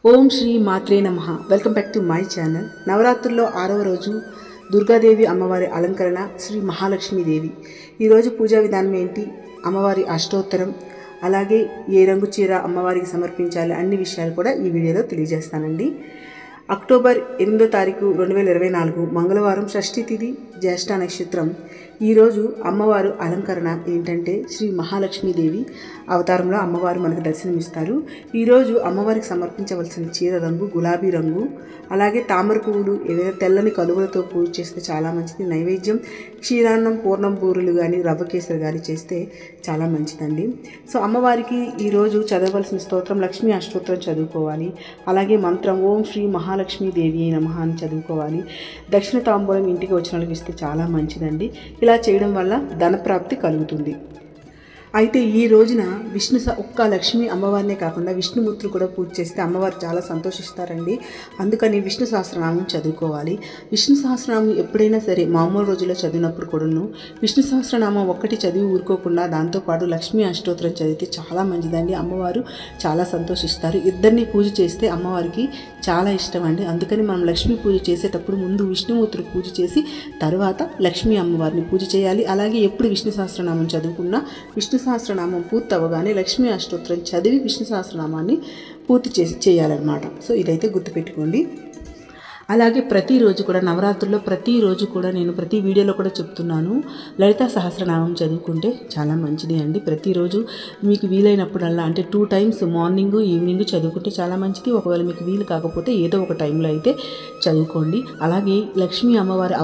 ఓం శ్రీ మాత్రే నమః. Welcome back to my channel. నవరాత్రుల్లో 6వ రోజు దుర్గాదేవి అమ్మవారి అలంకరణ శ్రీ మహాలక్ష్మీదేవి. ఈరోజు పూజా విధానం ఏంటి, అమ్మవారి అష్టోత్తరం, అలాగే ఏ రంగు చీర అమ్మవారికి సమర్పించాలి అన్ని విషయాలు కూడా ఈ వీడియోలో తెలియజేస్తానండి. అక్టోబర్ 8వ తారీఖు 2024 మంగళవారం, షష్ఠి తిథి, జ్యేష్ఠ నక్షత్రం. ఈరోజు అమ్మవారు అలంకరణ ఏంటంటే శ్రీ మహాలక్ష్మీదేవి అవతారంలో అమ్మవారు మనకు దర్శనమిస్తారు. ఈరోజు అమ్మవారికి సమర్పించవలసిన చీర రంగు గులాబీ రంగు, అలాగే తామర పువ్వులు, ఏదైనా తెల్లని కలువలతో పూజ చేస్తే చాలా మంచిది. నైవేద్యం క్షీరాన్నం, పూర్ణం బూరెలు కానీ రవ్వ కేసరి కానీ చేస్తే చాలా మంచిదండి. సో అమ్మవారికి ఈరోజు చదవవలసిన స్తోత్రం లక్ష్మీ అష్టోత్తరం చదువుకోవాలి. అలాగే మంత్రం ఓం శ్రీ మహాలక్ష్మీదేవి నమః అని చదువుకోవాలి. దక్షిణ తాంబూలం ఇంటికి వచ్చిన వాళ్ళకి ఇస్తే చాలా మంచిదండి. ఇలా చేయడం వల్ల ధనప్రాప్తి కలుగుతుంది. అయితే ఈ రోజున ఒక్క లక్ష్మి అమ్మవారినే కాకుండా విష్ణుమూర్తులు కూడా పూజ చేస్తే అమ్మవారు చాలా సంతోషిస్తారండి. అందుకని విష్ణు సహస్రనామం చదువుకోవాలి. విష్ణు సహస్రనామం ఎప్పుడైనా సరే మామూలు రోజుల్లో చదివినప్పుడు కూడాను విష్ణు సహస్రనామం ఒక్కటి చదివి ఊరుకోకుండా దాంతోపాటు లక్ష్మీ అష్టోత్తరం చదివితే చాలా మంచిదండి. అమ్మవారు చాలా సంతోషిస్తారు. ఇద్దరిని పూజ చేస్తే అమ్మవారికి చాలా ఇష్టం అండి. అందుకని మనం లక్ష్మీ పూజ చేసేటప్పుడు ముందు విష్ణుమూర్తులు పూజ చేసి తర్వాత లక్ష్మీ అమ్మవారిని పూజ చేయాలి. అలాగే ఎప్పుడు విష్ణు సహస్రనామం చదువుకున్నా విష్ణు సహస్రనామం పూర్తి అవ్వగానే లక్ష్మీ అష్టోత్తరం చదివి విష్ణు సహస్రనామాన్ని పూర్తి చేయాలన్నమాట. సో ఇదైతే గుర్తుపెట్టుకోండి. అలాగే ప్రతిరోజు కూడా నవరాత్రుల్లో ప్రతిరోజు కూడా నేను ప్రతి వీడియోలో కూడా చెప్తున్నాను, లలితా సహస్రనామం చదువుకుంటే చాలా మంచిది అండి. ప్రతిరోజు మీకు వీలైనప్పుడల్లా అంటే 2 టైమ్స్ మార్నింగ్ ఈవినింగ్ చదువుకుంటే చాలా మంచిది. ఒకవేళ మీకు వీలు కాకపోతే ఏదో ఒక టైంలో అయితే చదువుకోండి. అలాగే లక్ష్మీ అమ్మవారి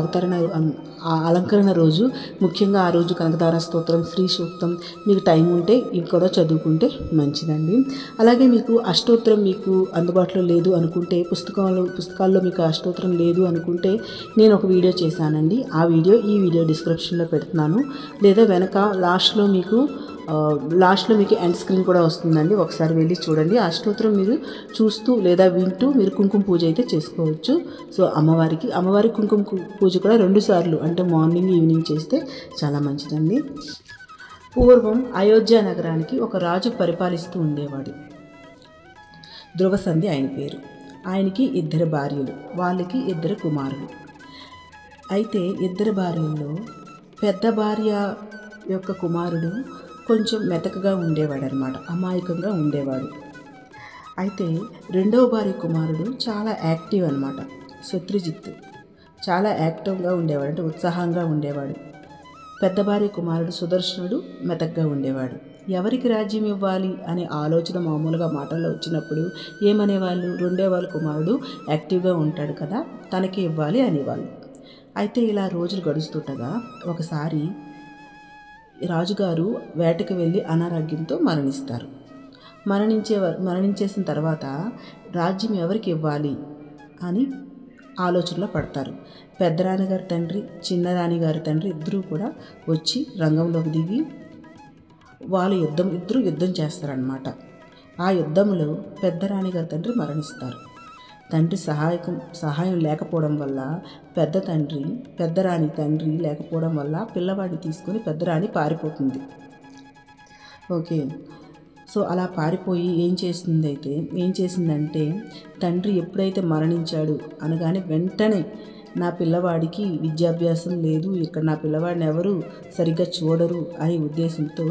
అలంకరణ రోజు ముఖ్యంగా ఆ రోజు కనకదార స్తోత్రం, శ్రీ సూక్తం మీకు టైం ఉంటే ఇవి కూడా చదువుకుంటే అలాగే మీకు అష్టోత్తరం మీకు అందుబాటులో లేదు అనుకుంటే పుస్తకాల్లో మీకు అష్టోత్తరం లేదు అనుకుంటే నేను ఒక వీడియో చేశానండి. ఈ వీడియో డిస్క్రిప్షన్లో పెడుతున్నాను, లేదా వెనక లాస్ట్లో మీకు ఎండ్ స్క్రీన్ కూడా వస్తుందండి. ఒకసారి వెళ్ళి చూడండి. అష్టోత్తరం మీరు చూస్తూ లేదా వింటూ మీరు కుంకుమ పూజ అయితే చేసుకోవచ్చు. సో అమ్మవారికి కుంకుమ పూజ కూడా 2 సార్లు అంటే మార్నింగ్ ఈవినింగ్ చేస్తే చాలా మంచిదండి. పూర్వం అయోధ్య నగరానికి ఒక రాజు పరిపాలిస్తూ ఉండేవాడు. ధ్రువసంధి ఆయన పేరు. ఆయనకి 2 భార్యలు, వాళ్ళకి 2 కుమారులు. అయితే 2 భార్యల్లో పెద్ద భార్య యొక్క కుమారుడు కొంచెం మెతకగా ఉండేవాడు అనమాట, అమాయకంగా ఉండేవాడు. అయితే 2వ భార్య కుమారుడు చాలా యాక్టివ్ అనమాట, శత్రుజిత్తు. చాలా యాక్టివ్గా ఉండేవాడు, అంటే ఉత్సాహంగా ఉండేవాడు. పెద్ద భార్య కుమారుడు సుదర్శనుడు మెతకగా ఉండేవాడు. ఎవరికి రాజ్యం ఇవ్వాలి అనే ఆలోచన మామూలుగా మాటల్లో వచ్చినప్పుడు ఏమనేవాళ్ళు, 2వ వాళ్ళ కుమారుడు యాక్టివ్గా ఉంటాడు కదా, తనకి ఇవ్వాలి అనేవాళ్ళు. అయితే ఇలా రోజులు గడుస్తుండగా ఒకసారి రాజుగారు వేటకు వెళ్ళి అనారోగ్యంతో మరణిస్తారు. మరణించేసిన తర్వాత రాజ్యం ఎవరికి ఇవ్వాలి అని ఆలోచనలో పడతారు. పెద్దరాణి గారి తండ్రి, చిన్నరాణి గారి తండ్రి ఇద్దరూ కూడా వచ్చి రంగంలోకి దిగి వాళ్ళు ఇద్దరు యుద్ధం చేస్తారనమాట. ఆ యుద్ధంలో పెద్దరాణి గారి తండ్రి మరణిస్తారు. తండ్రి సహాయం లేకపోవడం వల్ల పెద్దరాణి తండ్రి లేకపోవడం వల్ల పిల్లవాడిని తీసుకొని పెద్దరాణి పారిపోతుంది. ఓకే, సో అలా పారిపోయి ఏం చేసిందంటే తండ్రి ఎప్పుడైతే మరణించాడు అనగానే వెంటనే నా పిల్లవాడికి విద్యాభ్యాసం లేదు, ఇక్కడ నా పిల్లవాడిని ఎవరు సరిగ్గా చూడరు అనే ఉద్దేశంతో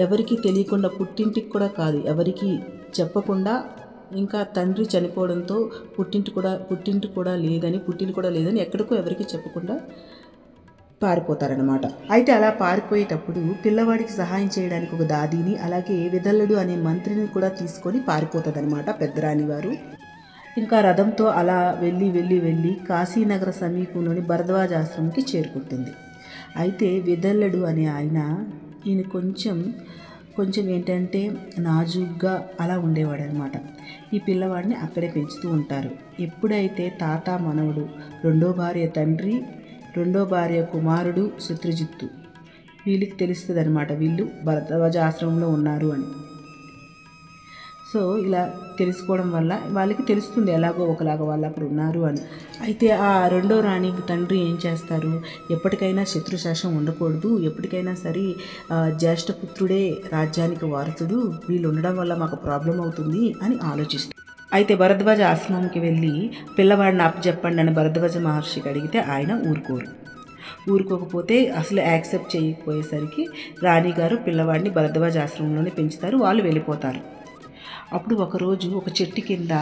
ఎవరికి తెలియకుండా, పుట్టింటికి కూడా కాదు ఎవరికి చెప్పకుండా, ఇంకా తండ్రి చనిపోవడంతో పుట్టింటి కూడా లేదని ఎక్కడికో ఎవరికి చెప్పకుండా పారిపోతారనమాట. అయితే అలా పారిపోయేటప్పుడు పిల్లవాడికి సహాయం చేయడానికి ఒక దాదిని, అలాగే విదల్లడు అనే మంత్రిని కూడా తీసుకొని పారిపోతుందనమాట పెద్దరాణి వారు. ఇంకా రథంతో అలా వెళ్ళి కాశీనగర సమీపంలోని భరద్వాజ ఆశ్రమంకి చేరుకుంటుంది. అయితే విదల్లడు అనే ఈయన కొంచెం ఏంటంటే నాజూగ్గా అలా ఉండేవాడు అనమాట. ఈ పిల్లవాడిని అక్కడే పెంచుతూ ఉంటారు. ఎప్పుడైతే తాత మనవడు, 2వ భార్య తండ్రి, 2వ భార్య కుమారుడు శత్రుజిత్తు వీళ్ళకి తెలుస్తుంది అనమాట వీళ్ళు భరద్వాజ ఆశ్రమంలో ఉన్నారు అని. సో ఇలా తెలుసుకోవడం వల్ల వాళ్ళకి తెలుస్తుంది ఎలాగో ఒకలాగా వాళ్ళు అక్కడ ఉన్నారు అని. అయితే ఆ రెండో రాణి తండ్రి ఏం చేస్తారు, ఎప్పటికైనా శత్రుశాసనం ఉండకూడదు, ఎప్పటికైనా సరే జ్యేష్ఠపుత్రుడే రాజ్యానికి వారసుడు, వీళ్ళు ఉండడం వల్ల మాకు ప్రాబ్లం అవుతుంది అని ఆలోచిస్తారు. అయితే భరద్వాజ ఆశ్రమంకి వెళ్ళి పిల్లవాడిని అప్పచెప్పండి అని భరద్వాజ మహర్షికి అడిగితే ఆయన ఊరుకోకపోతే అసలు యాక్సెప్ట్ చేయకపోయేసరికి రాణిగారు పిల్లవాడిని భరద్వాజ ఆశ్రమంలోనే పెంచుతారు, వాళ్ళు వెళ్ళిపోతారు. అప్పుడు ఒకరోజు ఒక చెట్టు కింద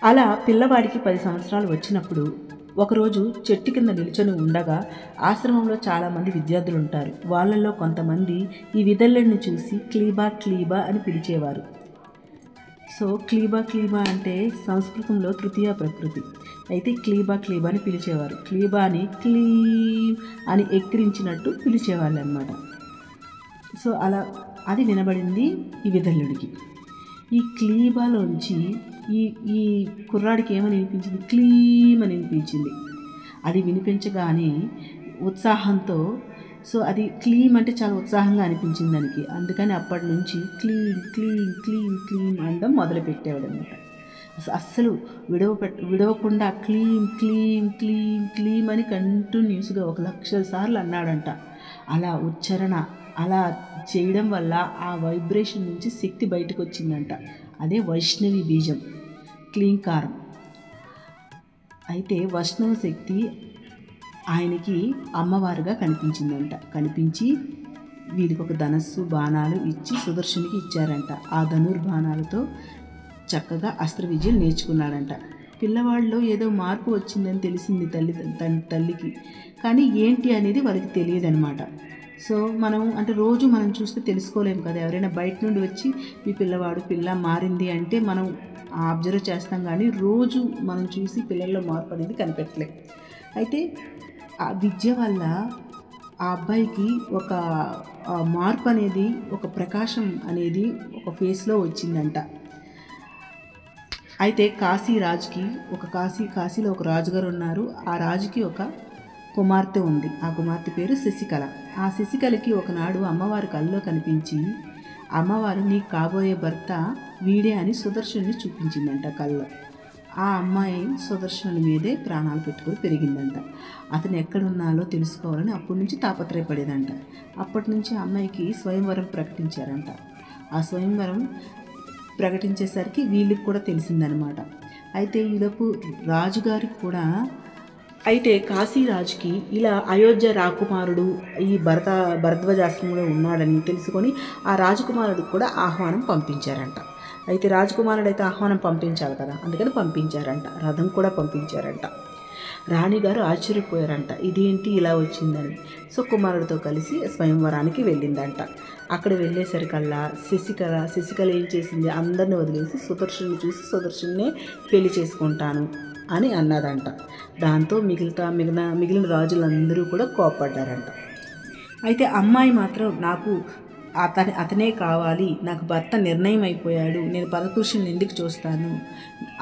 అలా పిల్లవాడికి 10 సంవత్సరాలు వచ్చినప్పుడు ఒకరోజు చెట్టు కింద నిల్చొని ఉండగా ఆశ్రమంలో చాలామంది విద్యార్థులు ఉంటారు. వాళ్ళల్లో కొంతమంది ఈ విదళ్ళని చూసి క్లీబా క్లీబా అని పిలిచేవారు. సో క్లీబా అంటే సంస్కృతంలో తృతీయ ప్రకృతి. అయితే క్లీబా అని పిలిచేవారు. క్లీబాని క్లీమ్ అని ఎక్కిరించినట్టు పిలిచేవాళ్ళు అన్నమాట. సో అలా అది వినబడింది ఈ విదల్లుడికి. ఈ క్లీబాలోంచి ఈ కుర్రాడికి ఏమని వినిపించింది, క్లీమ్ అని వినిపించింది. అది వినిపించగానే ఉత్సాహంతో, సో అది క్లీమ్ అంటే చాలా ఉత్సాహంగా అనిపించింది దానికి. అందుకని అప్పటి నుంచి క్లీమ్ అనడం మొదలుపెట్టేవాడు అనమాట. అస్సలు విడవకుండా క్లీమ్ అని కంటిన్యూస్గా 1,00,000 సార్లు అన్నాడంట. అలా ఉచ్చారణ అలా చేయడం వల్ల ఆ వైబ్రేషన్ నుంచి శక్తి బయటకు వచ్చిందంట. అదే వైష్ణవి బీజం, క్లీంకారం. అయితే వైష్ణవ శక్తి ఆయనకి అమ్మవారుగా కనిపించిందంట. కనిపించి వీడికి ఒక ధనస్సు బాణాలు ఇచ్చి సుదర్శనికి ఇచ్చారంట. ఆ ధనుర్బాణాలతో చక్కగా అస్త్ర విద్యలు నేర్చుకున్నాడంట. పిల్లవాడిలో ఏదో మార్పు వచ్చిందని తెలిసింది తల్లికి, కానీ ఏంటి అనేది వాళ్ళకి తెలియదు అనమాట. సో మనం అంటే రోజు మనం చూస్తే తెలుసుకోలేము కదా. ఎవరైనా బయట నుండి వచ్చి మీ పిల్ల మారింది అంటే మనం అబ్జర్వ్ చేస్తాం, కానీ రోజు మనం చూసి పిల్లల్లో మార్పు అనేది కనిపెట్టలేం. అయితే ఆ విద్య వల్ల ఆ అబ్బాయికి ఒక మార్పు అనేది, ఒక ప్రకాశం అనేది ఒక ఫేస్లో వచ్చిందంట. అయితే కాశీలో ఒక రాజుగారు ఉన్నారు. ఆ రాజుకి ఒక కుమార్తె ఉంది. ఆ కుమార్తె పేరు శశికళ. ఆ శశికళకి ఒకనాడు అమ్మవారి కల్లో కనిపించి, అమ్మవారు నీకు కాబోయే భర్త వీడే అని సుదర్శన్ని చూపించిందంట కల్లో. ఆ అమ్మాయి సుదర్శనుడి మీదే ప్రాణాలు పెట్టుకొని పెరిగిందంట. అతను ఎక్కడున్నాలో తెలుసుకోవాలని అప్పటి నుంచి తాపత్రయపడేదంట. అప్పటి నుంచి అమ్మాయికి స్వయంవరం ప్రకటించారంట. ఆ స్వయంవరం ప్రకటించేసరికి వీళ్ళకి కూడా తెలిసిందనమాట. అయితే ఈలోపు రాజుగారికి కూడా, అయితే కాశీరాజుకి ఇలా అయోధ్య రాకుమారుడు ఈ భరద్వాజాశ్రమంలో ఉన్నాడని తెలుసుకొని ఆ రాజకుమారుడికి కూడా ఆహ్వానం పంపించారంట. అయితే రాజకుమారుడు అయితే ఆహ్వానం పంపించాలి కదా, అందుకని పంపించారంట. రథం కూడా పంపించారంట. రాణిగారు ఆశ్చర్యపోయారంట, ఇదేంటి ఇలా వచ్చిందని. సో కుమారుడితో కలిసి స్వయంవరానికి వెళ్ళిందంట. అక్కడ వెళ్ళేసరికల్లా శశికళ ఏం చేసింది, అందరిని వదిలేసి సుదర్శన్ని చూసి సుదర్శన్నే పెళ్లి చేసుకుంటాను అని అన్నదంట. దాంతో మిగిలిన రాజులందరూ కూడా కోప్పడ్డారంట. అయితే అమ్మాయి మాత్రం నాకు అతనే కావాలి, నాకు భర్త నిర్ణయం అయిపోయాడు, నేను పరపురుషుని ఎందుకు చూస్తాను,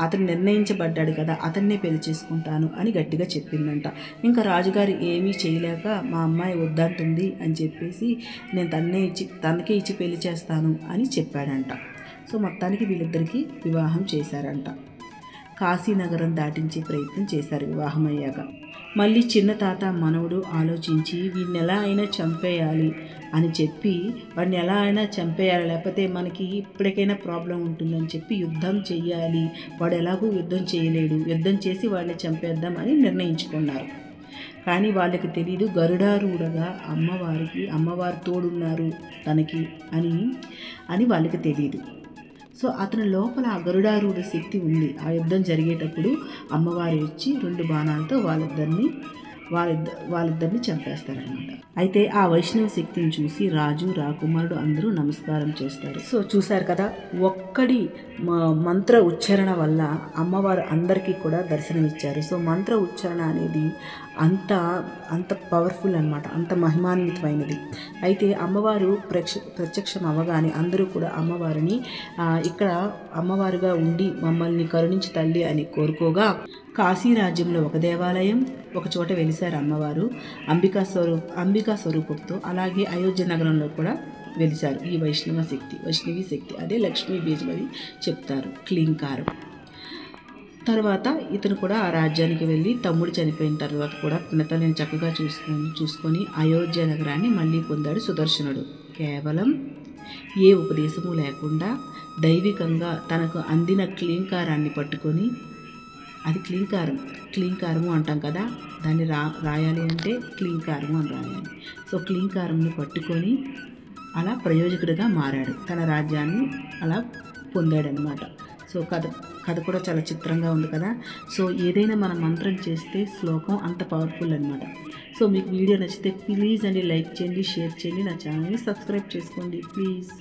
అతను నిర్ణయించబడ్డాడు కదా, అతన్నే పెళ్లి చేసుకుంటాను అని గట్టిగా చెప్పిందంట. ఇంకా రాజుగారు ఏమీ చేయలేక మా అమ్మాయి వద్దంటుంది అని చెప్పేసి నేను తనకే ఇచ్చి పెళ్లి చేస్తాను అని చెప్పాడంట. సో మొత్తానికి వీళ్ళిద్దరికీ వివాహం చేశారంట. కాశీనగరం దాటించే ప్రయత్నం చేశారు వివాహం అయ్యాక. మళ్ళీ చిన్న తాత మనవడు ఆలోచించి వీడిని ఎలా అయినా చంపేయాలి అని చెప్పి, వాడిని ఎలా అయినా చంపేయాలి, లేకపోతే మనకి ఇప్పటికైనా ప్రాబ్లం ఉంటుందని చెప్పి యుద్ధం చెయ్యాలి, వాడు ఎలాగూ యుద్ధం చేయలేడు, యుద్ధం చేసి వాడిని చంపేద్దాం అని నిర్ణయించుకున్నారు. కానీ వాళ్ళకి తెలీదు గరుడారూఢగా అమ్మవారు తోడున్నారు తనకి అని వాళ్ళకి తెలియదు. సో అతని లోపల ఆ గరుడారూఢ శక్తి ఉంది. ఆ యుద్ధం జరిగేటప్పుడు అమ్మవారు వచ్చి 2 బాణాలతో వాళ్ళిద్దరిని చంపేస్తారనమాట. అయితే ఆ వైష్ణవ శక్తిని చూసి రాజు రాకుమారుడు అందరూ నమస్కారం చేస్తారు. సో చూశారు కదా, ఒక్కడి మంత్ర ఉచ్చారణ వల్ల అమ్మవారు అందరికీ కూడా దర్శనమిచ్చారు. సో మంత్ర ఉచ్చారణ అనేది అంత పవర్ఫుల్ అనమాట, అంత మహిమాన్వితమైనది. అయితే అమ్మవారు ప్రత్యక్షం అవ్వగానే అందరూ కూడా అమ్మవారిని ఇక్కడ అమ్మవారుగా ఉండి మమ్మల్ని కరుణించి తల్లి అని కోరుకోగా, కాశీ రాజ్యంలో ఒక దేవాలయం, ఒక చోట వెలిశారు అమ్మవారు అంబికా స్వరూపంతో. అలాగే అయోధ్య నగరంలో కూడా వెలిశారు ఈ వైష్ణవి శక్తి అదే లక్ష్మీ బీజం అని చెప్తారు, క్లీంకారం. తర్వాత ఇతను కూడా ఆ రాజ్యానికి వెళ్ళి తమ్ముడు చనిపోయిన తర్వాత కూడా పినతల్లిని చక్కగా చూసుకొని అయోధ్య నగరాన్ని మళ్ళీ పొందాడు సుదర్శనుడు. కేవలం ఏ ఉపదేశము లేకుండా దైవికంగా తనకు అందిన క్లీంకారాన్ని పట్టుకొని, అది క్లీంకారము అంటాం కదా, దాన్ని రాయాలి అంటే క్లీంకారము అని రాయాలి. సో క్లీంకారంని పట్టుకొని అలా ప్రయోజకుడిగా మారాడు, తన రాజ్యాన్ని అలా పొందాడనమాట. సో కథ కూడా చాలా చిత్రంగా ఉంది కదా. సో ఏదైనా మనం మంత్రం చేస్తే శ్లోకం అంత పవర్ఫుల్ అనమాట. సో మీకు వీడియో నచ్చితే ప్లీజ్ అండి లైక్ చేయండి, షేర్ చేయండి, నా ఛానల్ని సబ్స్క్రైబ్ చేసుకోండి ప్లీజ్.